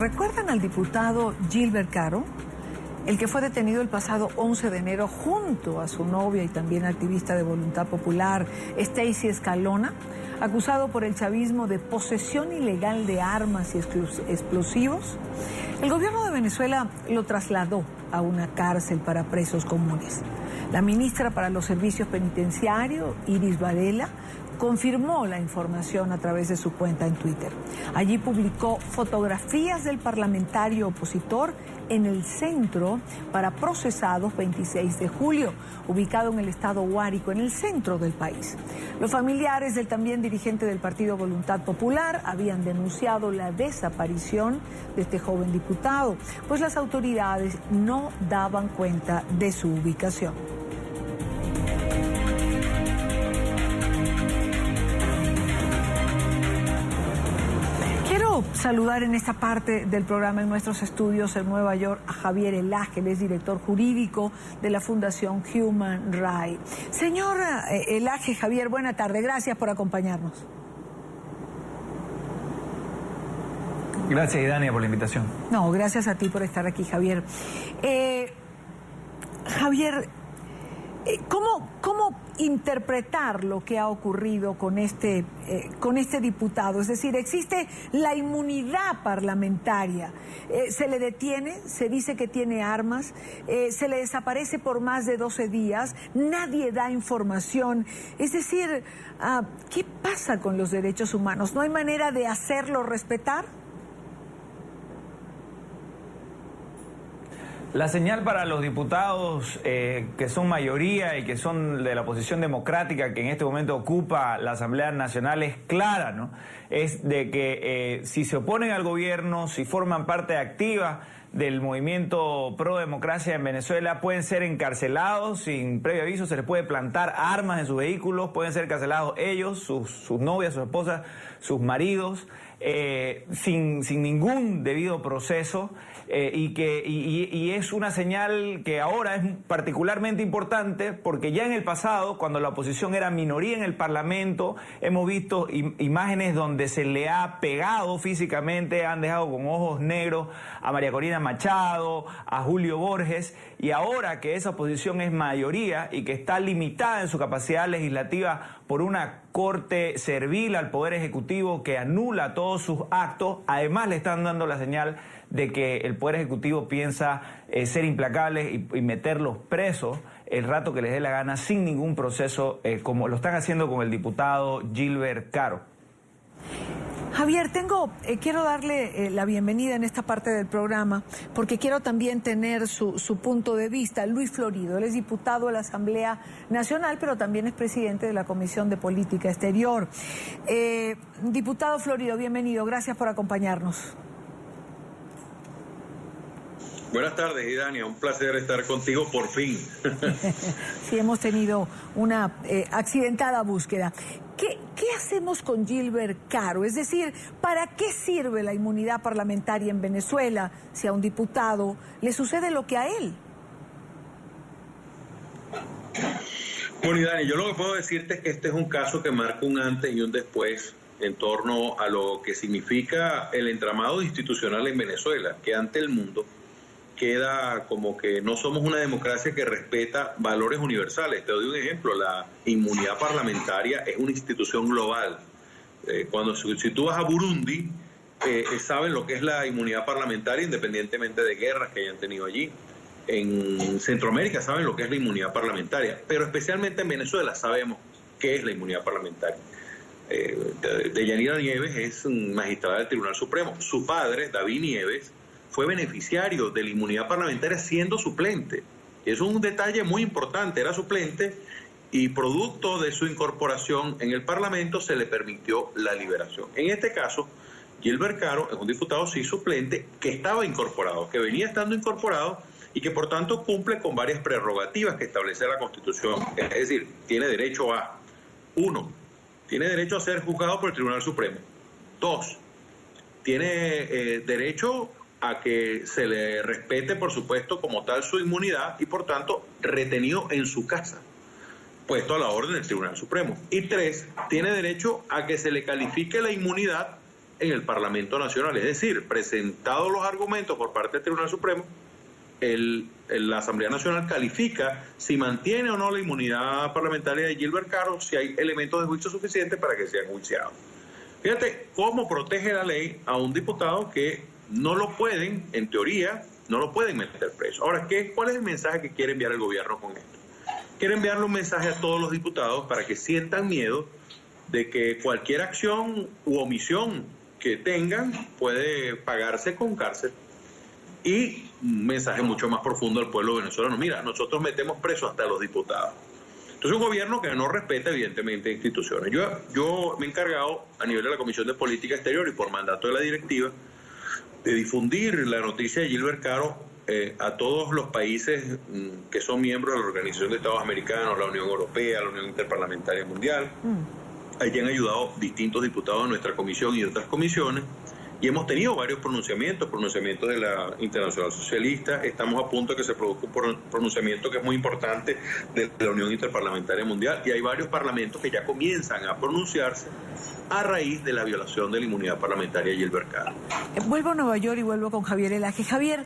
¿Recuerdan al diputado Gilbert Caro? El que fue detenido el pasado 11 de enero junto a su novia y también activista de Voluntad Popular, Stacy Escalona, acusado por el chavismo de posesión ilegal de armas y explosivos. El gobierno de Venezuela lo trasladó a una cárcel para presos comunes. La ministra para los Servicios Penitenciarios, Iris Varela, confirmó la información a través de su cuenta en Twitter. Allí publicó fotografías del parlamentario opositor en el Centro para Procesados 26 de julio, ubicado en el estado Guárico, en el centro del país. Los familiares del también dirigente del partido Voluntad Popular habían denunciado la desaparición de este joven diputado, pues las autoridades no daban cuenta de su ubicación. Saludar en esta parte del programa en nuestros estudios en Nueva York a Javier Elaje, él es director jurídico de la Fundación Human Rights. Señor Elaje, Javier, buena tarde, gracias por acompañarnos. Gracias, Idania, por la invitación. No, gracias a ti por estar aquí, Javier. Javier, ¿cómo interpretar lo que ha ocurrido con este diputado? Es decir, existe la inmunidad parlamentaria, se le detiene, se dice que tiene armas, se le desaparece por más de 12 días, nadie da información. Es decir, ¿qué pasa con los derechos humanos? ¿No hay manera de hacerlo respetar? La señal para los diputados que son mayoría y que son de la oposición democrática que en este momento ocupa la Asamblea Nacional es clara, ¿no? Es de que si se oponen al gobierno, si forman parte activa del movimiento pro democracia en Venezuela, pueden ser encarcelados sin previo aviso, se les puede plantar armas en sus vehículos, pueden ser encarcelados ellos, sus novias, sus esposas, sus maridos, sin ningún debido proceso. Y es una señal que ahora es particularmente importante porque ya en el pasado, cuando la oposición era minoría en el Parlamento, hemos visto imágenes donde se le ha pegado físicamente, han dejado con ojos negros a María Corina Machado, a Julio Borges, y ahora que esa oposición es mayoría y que está limitada en su capacidad legislativa por una corte servil al Poder Ejecutivo que anula todos sus actos, además le están dando la señal de que el Poder Ejecutivo piensa ser implacable y meterlos presos el rato que les dé la gana sin ningún proceso, como lo están haciendo con el diputado Gilbert Caro. Javier, quiero darle la bienvenida en esta parte del programa porque quiero también tener su punto de vista. Luis Florido, él es diputado de la Asamblea Nacional, pero también es presidente de la Comisión de Política Exterior. Diputado Florido, bienvenido, gracias por acompañarnos. Buenas tardes, Idania, un placer estar contigo por fin. Sí, hemos tenido una accidentada búsqueda. ¿Qué hacemos con Gilbert Caro? Es decir, ¿para qué sirve la inmunidad parlamentaria en Venezuela si a un diputado le sucede lo que a él? Bueno, Idania, yo lo que puedo decirte es que este es un caso que marca un antes y un después en torno a lo que significa el entramado institucional en Venezuela, que ante el mundo queda como que no somos una democracia que respeta valores universales. Te doy un ejemplo, la inmunidad parlamentaria es una institución global. Si tú vas a Burundi, saben lo que es la inmunidad parlamentaria independientemente de guerras que hayan tenido allí. En Centroamérica saben lo que es la inmunidad parlamentaria, pero especialmente en Venezuela sabemos qué es la inmunidad parlamentaria. Deyanira Nieves es magistrada del Tribunal Supremo. Su padre, David Nieves, fue beneficiario de la inmunidad parlamentaria siendo suplente. Eso es un detalle muy importante, era suplente y producto de su incorporación en el Parlamento se le permitió la liberación. En este caso, Gilbert Caro es un diputado sí suplente que estaba incorporado, que venía estando incorporado y que por tanto cumple con varias prerrogativas que establece la Constitución. Es decir, tiene derecho a, 1, tiene derecho a ser juzgado por el Tribunal Supremo. 2, tiene derecho a que se le respete, por supuesto, como tal su inmunidad y, por tanto, retenido en su casa, puesto a la orden del Tribunal Supremo. Y 3, tiene derecho a que se le califique la inmunidad en el Parlamento Nacional. Es decir, presentados los argumentos por parte del Tribunal Supremo, la Asamblea Nacional califica si mantiene o no la inmunidad parlamentaria de Gilbert Carro, si hay elementos de juicio suficientes para que sea enjuiciado. Fíjate cómo protege la ley a un diputado que no lo pueden, en teoría, no lo pueden meter preso. Ahora, ¿cuál es el mensaje que quiere enviar el gobierno con esto? Quiere enviarle un mensaje a todos los diputados para que sientan miedo de que cualquier acción u omisión que tengan puede pagarse con cárcel. Y un mensaje mucho más profundo al pueblo venezolano. Mira, nosotros metemos presos hasta los diputados. Entonces, un gobierno que no respeta, evidentemente, instituciones. Yo me he encargado, a nivel de la Comisión de Política Exterior y por mandato de la directiva, de difundir la noticia de Gilbert Carro a todos los países que son miembros de la Organización de Estados Americanos, la Unión Europea, la Unión Interparlamentaria Mundial. Allí han ayudado distintos diputados de nuestra comisión y de otras comisiones. Y hemos tenido varios pronunciamientos de la Internacional Socialista. Estamos a punto de que se produzca un pronunciamiento que es muy importante de la Unión Interparlamentaria Mundial. Y hay varios parlamentos que ya comienzan a pronunciarse a raíz de la violación de la inmunidad parlamentaria de Gilbert Carro. Vuelvo a Nueva York y vuelvo con Javier Elaje. Javier,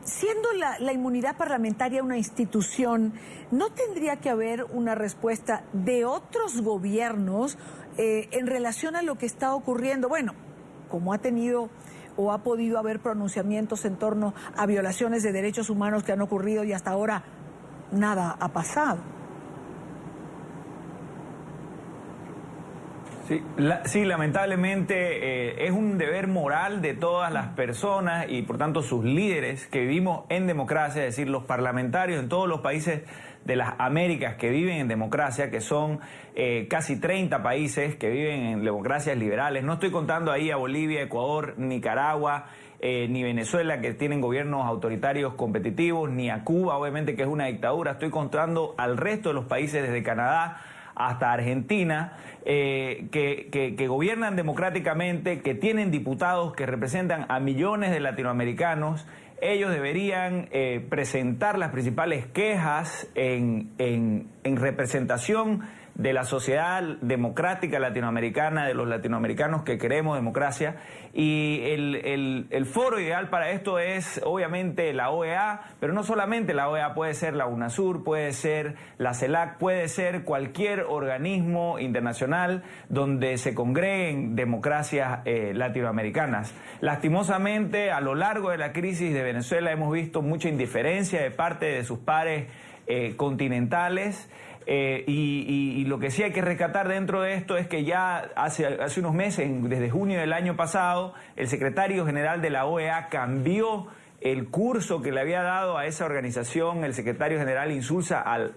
siendo la inmunidad parlamentaria una institución, ¿no tendría que haber una respuesta de otros gobiernos en relación a lo que está ocurriendo? Bueno, como ha tenido o ha podido haber pronunciamientos en torno a violaciones de derechos humanos que han ocurrido y hasta ahora nada ha pasado. Sí, lamentablemente es un deber moral de todas las personas y por tanto sus líderes que vivimos en democracia, es decir, los parlamentarios en todos los países de las Américas que viven en democracia, que son casi 30 países que viven en democracias liberales. No estoy contando ahí a Bolivia, Ecuador, Nicaragua, ni Venezuela, que tienen gobiernos autoritarios competitivos, ni a Cuba, obviamente, que es una dictadura. Estoy contando al resto de los países, desde Canadá hasta Argentina, que gobiernan democráticamente, que tienen diputados que representan a millones de latinoamericanos. Ellos deberían presentar las principales quejas en representación de la sociedad democrática latinoamericana, de los latinoamericanos que queremos democracia. Y el foro ideal para esto es obviamente la OEA, pero no solamente la OEA, puede ser la UNASUR, puede ser la CELAC, puede ser cualquier organismo internacional donde se congreguen democracias latinoamericanas. Lastimosamente, a lo largo de la crisis de Venezuela hemos visto mucha indiferencia de parte de sus pares continentales. Y lo que sí hay que rescatar dentro de esto es que ya hace unos meses, desde junio del año pasado, el secretario general de la OEA cambió el curso que le había dado a esa organización. El secretario general Insulza al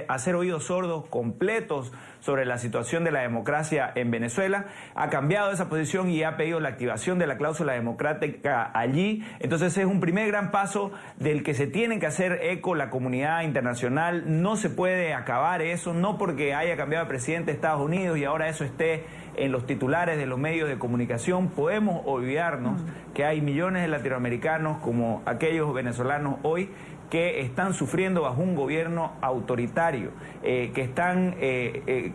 hacer oídos sordos completos sobre la situación de la democracia en Venezuela, ha cambiado esa posición y ha pedido la activación de la cláusula democrática allí. Entonces es un primer gran paso del que se tiene que hacer eco la comunidad internacional. No se puede acabar eso, no porque haya cambiado el presidente de Estados Unidos y ahora eso esté en los titulares de los medios de comunicación. Podemos olvidarnos que hay millones de latinoamericanos como aquellos venezolanos hoy que están sufriendo bajo un gobierno autoritario, que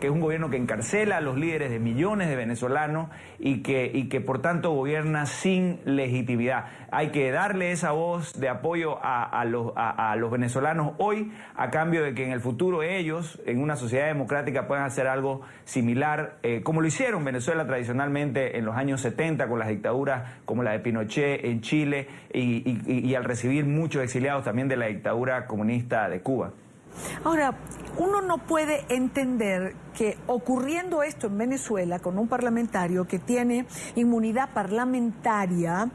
es un gobierno que encarcela a los líderes de millones de venezolanos y que por tanto gobierna sin legitimidad. Hay que darle esa voz de apoyo a los venezolanos hoy, a cambio de que en el futuro ellos, en una sociedad democrática, puedan hacer algo similar, como lo hicieron Venezuela tradicionalmente en los años 70 con las dictaduras como la de Pinochet en Chile y al recibir muchos exiliados también de la dictadura comunista de Cuba. Ahora, uno no puede entender que ocurriendo esto en Venezuela con un parlamentario que tiene inmunidad parlamentaria,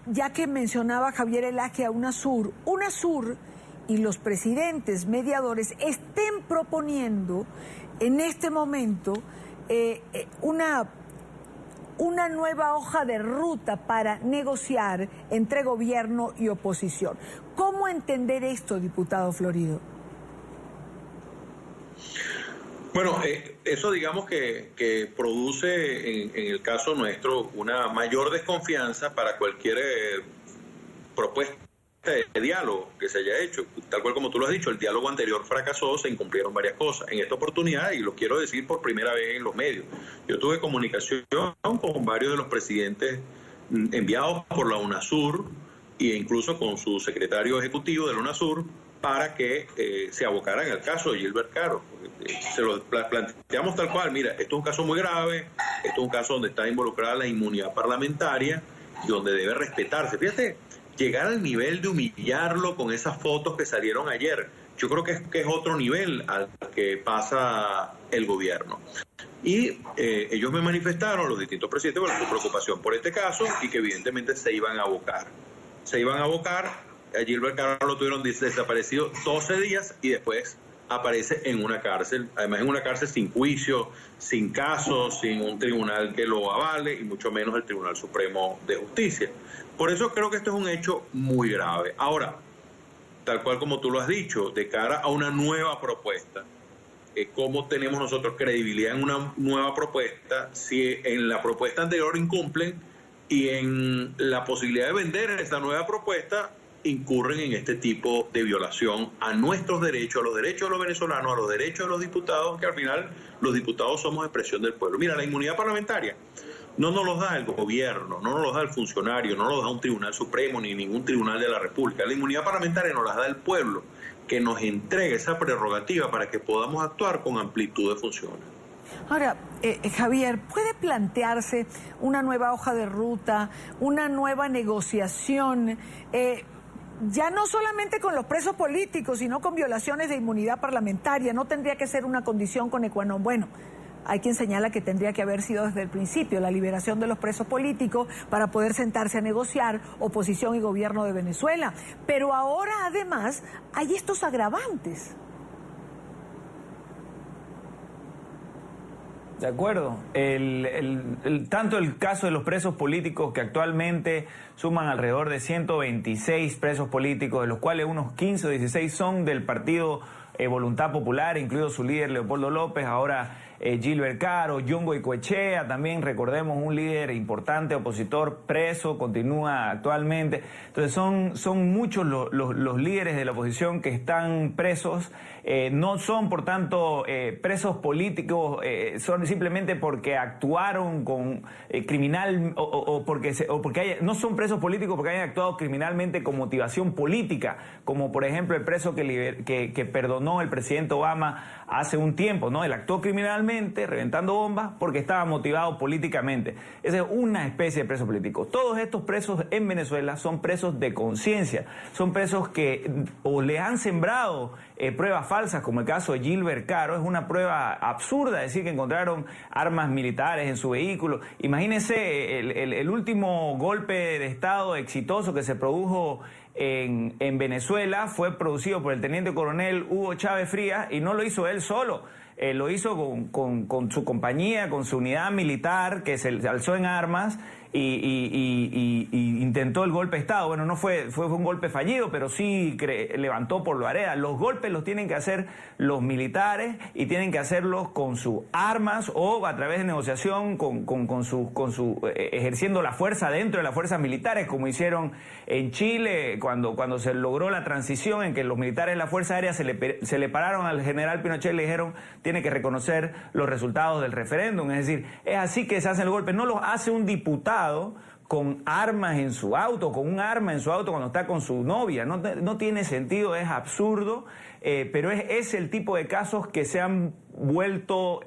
ya que mencionaba Javier Elaje a UNASUR y los presidentes mediadores estén proponiendo en este momento una nueva hoja de ruta para negociar entre gobierno y oposición. ¿Cómo entender esto, diputado Florido? Bueno, eso digamos que produce en el caso nuestro una mayor desconfianza para cualquier propuesta de diálogo que se haya hecho. Tal cual como tú lo has dicho, el diálogo anterior fracasó, se incumplieron varias cosas. En esta oportunidad, y lo quiero decir por primera vez en los medios, yo tuve comunicación con varios de los presidentes enviados por la UNASUR e incluso con su secretario ejecutivo de la UNASUR para que se abocaran al caso de Gilbert Caro. Se lo planteamos tal cual: mira, esto es un caso muy grave, esto es un caso donde está involucrada la inmunidad parlamentaria y donde debe respetarse. Fíjate, llegar al nivel de humillarlo con esas fotos que salieron ayer, yo creo que es otro nivel al que pasa el gobierno. Y ellos me manifestaron, los distintos presidentes, su preocupación por este caso y que evidentemente se iban a abocar. Se iban a abocar. A Gilbert Caro lo tuvieron desaparecido 12 días y después aparece en una cárcel, además en una cárcel sin juicio, sin casos, sin un tribunal que lo avale y mucho menos el Tribunal Supremo de Justicia. Por eso creo que esto es un hecho muy grave. Ahora, tal cual como tú lo has dicho, de cara a una nueva propuesta, ¿cómo tenemos nosotros credibilidad en una nueva propuesta si en la propuesta anterior incumplen y en la posibilidad de vender esta nueva propuesta incurren en este tipo de violación a nuestros derechos, a los derechos de los venezolanos, a los derechos de los diputados, que al final los diputados somos expresión del pueblo? Mira, la inmunidad parlamentaria no nos los da el gobierno, no nos los da el funcionario, no nos los da un tribunal supremo ni ningún tribunal de la República. La inmunidad parlamentaria nos la da el pueblo, que nos entrega esa prerrogativa para que podamos actuar con amplitud de funciones. Ahora, Javier, ¿puede plantearse una nueva hoja de ruta, una nueva negociación, ya no solamente con los presos políticos, sino con violaciones de inmunidad parlamentaria? ¿No tendría que ser una condición con qua non? Bueno, hay quien señala que tendría que haber sido desde el principio la liberación de los presos políticos para poder sentarse a negociar oposición y gobierno de Venezuela. Pero ahora, además, hay estos agravantes. De acuerdo. Tanto el caso de los presos políticos, que actualmente suman alrededor de 126 presos políticos, de los cuales unos 15 o 16 son del partido Voluntad Popular, incluido su líder Leopoldo López, ahora Gilbert Caro, John Goicoechea, también recordemos un líder importante, opositor, preso, continúa actualmente. Entonces son muchos los líderes de la oposición que están presos. No son, por tanto, presos políticos, son simplemente porque actuaron con criminal no son presos políticos porque hayan actuado criminalmente con motivación política, como por ejemplo el preso que perdonó el presidente Obama hace un tiempo, ¿no? Él actuó criminalmente, reventando bombas, porque estaba motivado políticamente. Esa es una especie de preso político. Todos estos presos en Venezuela son presos de conciencia, son presos que o le han sembrado pruebas falsas, como el caso de Gilbert Caro. Es una prueba absurda decir que encontraron armas militares en su vehículo. Imagínense el último golpe de Estado exitoso que se produjo en Venezuela, fue producido por el teniente coronel Hugo Chávez Frías, y no lo hizo él solo. Lo hizo con su compañía, con su unidad militar, que se alzó en armas y intentó el golpe de Estado. Bueno, no fue un golpe fallido, pero sí levantó por la vereda. Los golpes los tienen que hacer los militares y tienen que hacerlos con sus armas o a través de negociación ejerciendo la fuerza dentro de las fuerzas militares, como hicieron en Chile cuando se logró la transición, en que los militares de la Fuerza Aérea se le pararon al general Pinochet y le dijeron: tiene que reconocer los resultados del referéndum. Es decir, es así que se hacen los golpes. No los hace un diputado con armas en su auto, con un arma en su auto cuando está con su novia. No tiene sentido, es absurdo, pero es el tipo de casos que se han vuelto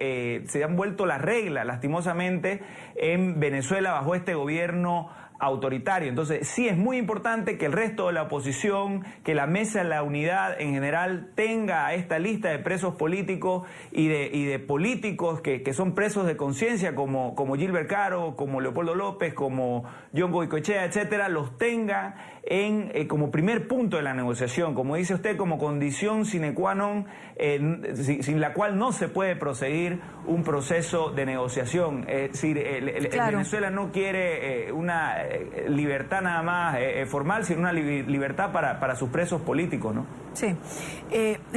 la regla, lastimosamente, en Venezuela bajo este gobierno autoritario. Entonces, sí es muy importante que el resto de la oposición, que la Mesa de la Unidad en general tenga esta lista de presos políticos y de políticos que son presos de conciencia, como Gilbert Caro, como Leopoldo López, como John Goicoechea, etcétera, los tenga como primer punto de la negociación, como dice usted, como condición sine qua non, sin la cual no se puede proseguir un proceso de negociación. Es decir, Claro. Venezuela no quiere libertad nada más formal, sino una libertad para sus presos políticos, ¿no? Sí.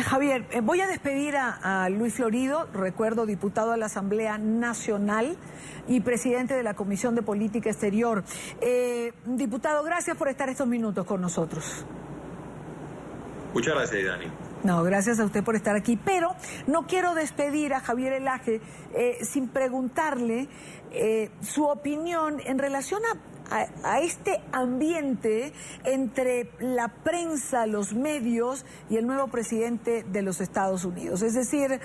Javier, voy a despedir a Luis Florido, recuerdo, diputado de la Asamblea Nacional y presidente de la Comisión de Política Exterior. Diputado, gracias por estar estos minutos con nosotros. Muchas gracias, Dani. No, gracias a usted por estar aquí, pero no quiero despedir a Javier Elaje sin preguntarle su opinión en relación a este ambiente entre la prensa, los medios y el nuevo presidente de los Estados Unidos. Es decir,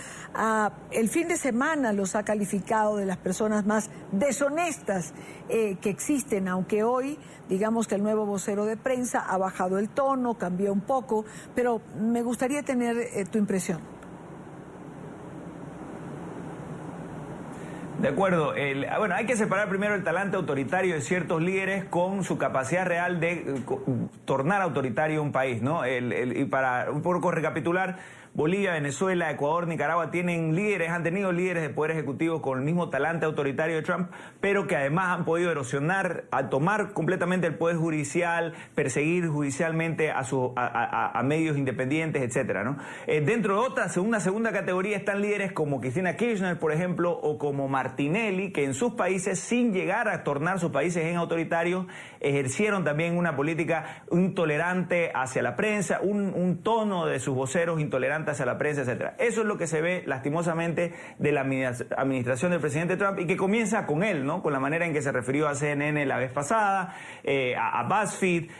el fin de semana los ha calificado de las personas más deshonestas que existen, aunque hoy, digamos que el nuevo vocero de prensa ha bajado el tono, cambió un poco, pero me gustaría tener tu impresión. De acuerdo. Bueno, hay que separar primero el talante autoritario de ciertos líderes con su capacidad real de tornar autoritario un país, ¿no? Y para un poco recapitular, Bolivia, Venezuela, Ecuador, Nicaragua han tenido líderes de poder ejecutivo con el mismo talante autoritario de Trump, pero que además han podido erosionar, a tomar completamente el poder judicial, perseguir judicialmente a medios independientes, etcétera, ¿no? Dentro de una segunda categoría están líderes como Cristina Kirchner, por ejemplo, o como Martinelli, que en sus países, sin llegar a tornar sus países en autoritarios, ejercieron también una política intolerante hacia la prensa, un tono de sus voceros intolerante hacia la prensa, etcétera. Eso es lo que se ve lastimosamente de la administración del presidente Trump y que comienza con él, ¿no? Con la manera en que se refirió a CNN la vez pasada, a BuzzFeed,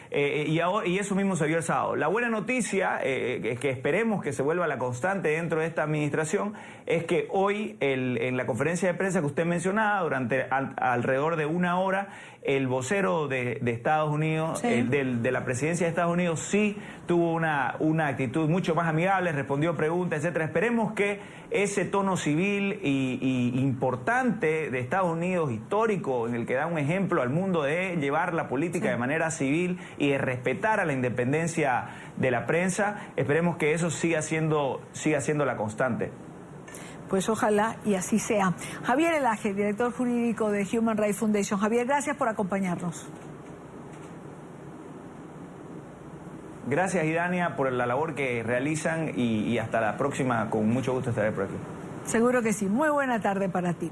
y eso mismo se vio el sábado. La buena noticia, es que esperemos que se vuelva la constante dentro de esta administración, es que hoy en la conferencia de prensa que usted mencionaba, durante alrededor de una hora, el vocero de Estados Unidos, sí, de la presidencia de Estados Unidos, sí tuvo una actitud mucho más amigable, respondió preguntas, etcétera. Esperemos que ese tono civil y importante de Estados Unidos, histórico, en el que da un ejemplo al mundo de llevar la política de manera civil y de respetar a la independencia de la prensa, esperemos que eso siga siendo la constante. Pues ojalá y así sea. Javier Elaje, director jurídico de Human Rights Foundation. Javier, gracias por acompañarnos. Gracias, Idania, por la labor que realizan y hasta la próxima. Con mucho gusto estaré por aquí. Seguro que sí. Muy buena tarde para ti.